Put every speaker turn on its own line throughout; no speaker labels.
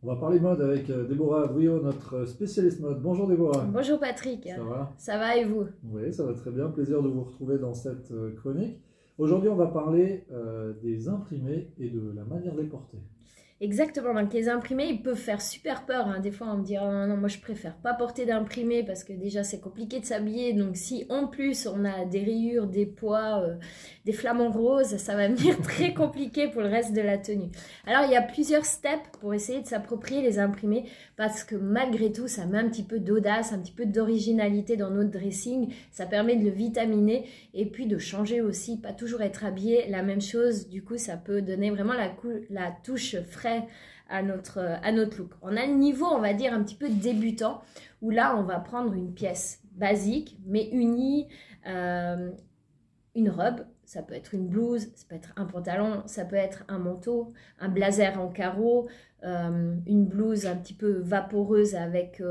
On va parler mode avec Déborah Bouillot, notre spécialiste mode. Bonjour Déborah.
Bonjour Patrick.
Ça va?
Ça va et vous?
Oui, ça va très bien. Plaisir de vous retrouver dans cette chronique. Aujourd'hui, on va parler des imprimés et de la manière de les porter.
Exactement, donc les imprimés, ils peuvent faire super peur, hein. Des fois, on me dit, oh, non, moi je préfère pas porter d'imprimés parce que déjà c'est compliqué de s'habiller. Donc si en plus on a des rayures, des pois, des flamants roses, ça va venir très compliqué pour le reste de la tenue. Alors il y a plusieurs steps pour essayer de s'approprier les imprimés parce que malgré tout, ça met un petit peu d'audace, un petit peu d'originalité dans notre dressing. Ça permet de le vitaminer et puis de changer aussi, pas toujours être habillé la même chose. Du coup, ça peut donner vraiment la touche fraîche à notre look. On a le niveau, on va dire, un petit peu débutant, où là, on va prendre une pièce basique, mais unie, une robe, ça peut être une blouse, ça peut être un pantalon, ça peut être un manteau, un blazer en carreau, une blouse un petit peu vaporeuse avec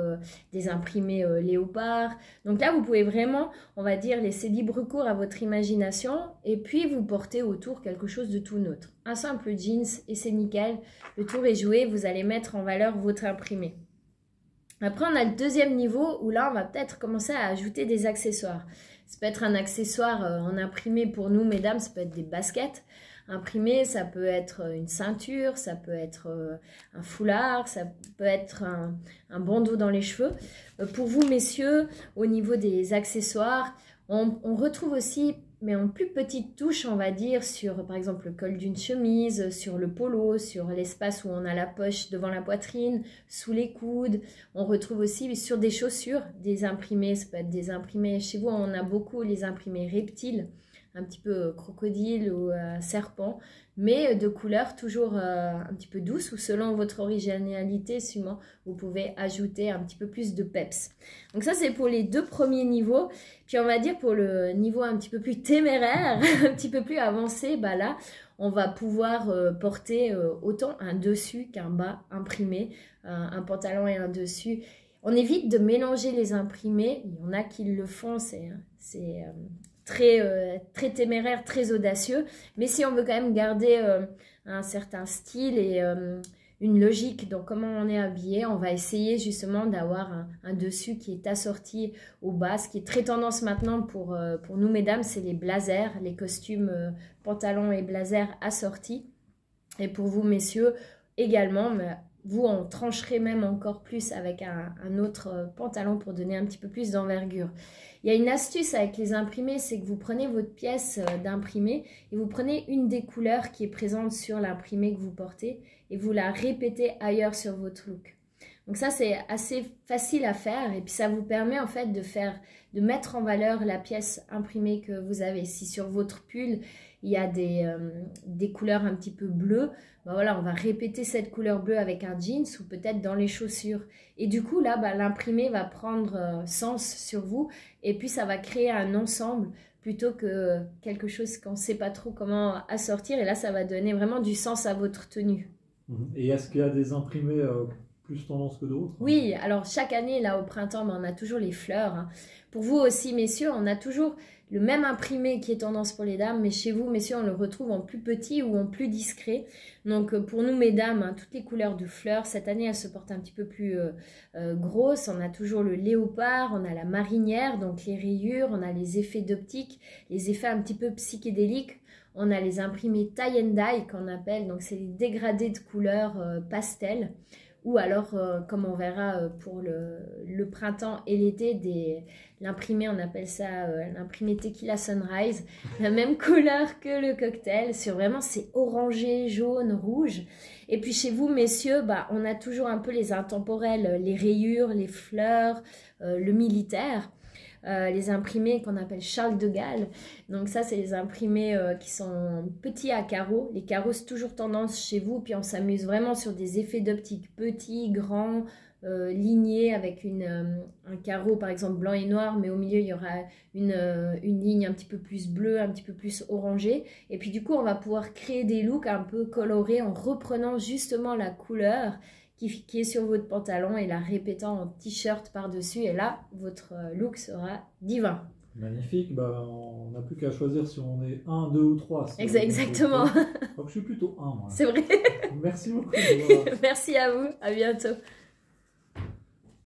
des imprimés léopard. Donc là, vous pouvez vraiment, on va dire, laisser libre cours à votre imagination et puis vous porter autour quelque chose de tout neutre. Un simple jeans et c'est nickel, le tour est joué, vous allez mettre en valeur votre imprimé. Après, on a le deuxième niveau où là, on va peut-être commencer à ajouter des accessoires. Ça peut être un accessoire en imprimé pour nous, mesdames, ça peut être des baskets. Imprimé, ça peut être une ceinture, ça peut être un foulard, ça peut être un bandeau dans les cheveux. Pour vous, messieurs, au niveau des accessoires, on retrouve aussi, mais en plus petite touche, on va dire, sur par exemple le col d'une chemise, sur le polo, sur l'espace où on a la poche devant la poitrine, sous les coudes. On retrouve aussi sur des chaussures des imprimés, ça peut être des imprimés, chez vous on a beaucoup les imprimés reptiles, un petit peu crocodile ou serpent, mais de couleur toujours un petit peu douce ou selon votre originalité, sûrement, vous pouvez ajouter un petit peu plus de peps. Donc ça, c'est pour les deux premiers niveaux. Puis on va dire pour le niveau un petit peu plus téméraire, un petit peu plus avancé, bah là, on va pouvoir porter autant un dessus qu'un bas imprimé, un pantalon et un dessus. On évite de mélanger les imprimés. Il y en a qui le font, c'est très téméraire, très audacieux. Mais si on veut quand même garder un certain style et une logique dans comment on est habillé, on va essayer justement d'avoir un dessus qui est assorti au bas. Ce qui est très tendance maintenant pour nous, mesdames, c'est les blazers, les costumes pantalons et blazers assortis. Et pour vous, messieurs, également, mais vous en trancherez même encore plus avec un autre pantalon pour donner un petit peu plus d'envergure. Il y a une astuce avec les imprimés, c'est que vous prenez votre pièce d'imprimé et vous prenez une des couleurs qui est présente sur l'imprimé que vous portez et vous la répétez ailleurs sur votre look. Donc ça, c'est assez facile à faire et puis ça vous permet en fait de mettre en valeur la pièce imprimée que vous avez. Si sur votre pull, il y a des couleurs un petit peu bleues, ben voilà, on va répéter cette couleur bleue avec un jeans ou peut-être dans les chaussures. Et du coup, là, ben, l'imprimé va prendre sens sur vous et puis ça va créer un ensemble plutôt que quelque chose qu'on ne sait pas trop comment assortir. Et là, ça va donner vraiment du sens à votre tenue.
Et est-ce qu'il y a des imprimés plus tendance que d'autres?
Oui, alors chaque année, là, au printemps, on a toujours les fleurs, hein. Pour vous aussi, messieurs, on a toujours le même imprimé qui est tendance pour les dames, mais chez vous, messieurs, on le retrouve en plus petit ou en plus discret. Donc, pour nous, mesdames, hein, toutes les couleurs de fleurs, cette année, elles se portent un petit peu plus grosses. On a toujours le léopard, on a la marinière, donc les rayures, on a les effets d'optique, les effets un petit peu psychédéliques. On a les imprimés tie and dye qu'on appelle, donc c'est les dégradés de couleurs pastel. Ou alors, comme on verra pour le printemps et l'été, l'imprimé, on appelle ça l'imprimé Tequila Sunrise, la même couleur que le cocktail, sur vraiment c'est orangé, jaune, rouge. Et puis chez vous, messieurs, bah, on a toujours un peu les intemporels, les rayures, les fleurs, le militaire. Les imprimés qu'on appelle Charles de Gaulle. Donc ça, c'est les imprimés qui sont petits à carreaux. Les carreaux, c'est toujours tendance chez vous. Puis on s'amuse vraiment sur des effets d'optique petits, grands, lignés avec un carreau, par exemple, blanc et noir. Mais au milieu, il y aura une ligne un petit peu plus bleue, un petit peu plus orangée. Et puis du coup, on va pouvoir créer des looks un peu colorés en reprenant justement la couleur qui est sur votre pantalon et la répétant en t-shirt par-dessus. Et là, votre look sera divin.
Magnifique, bah, on n'a plus qu'à choisir si on est 1, 2 ou 3.
Exactement.
Donc je suis plutôt 1, moi.
C'est vrai.
Merci beaucoup.
Merci à vous, à bientôt.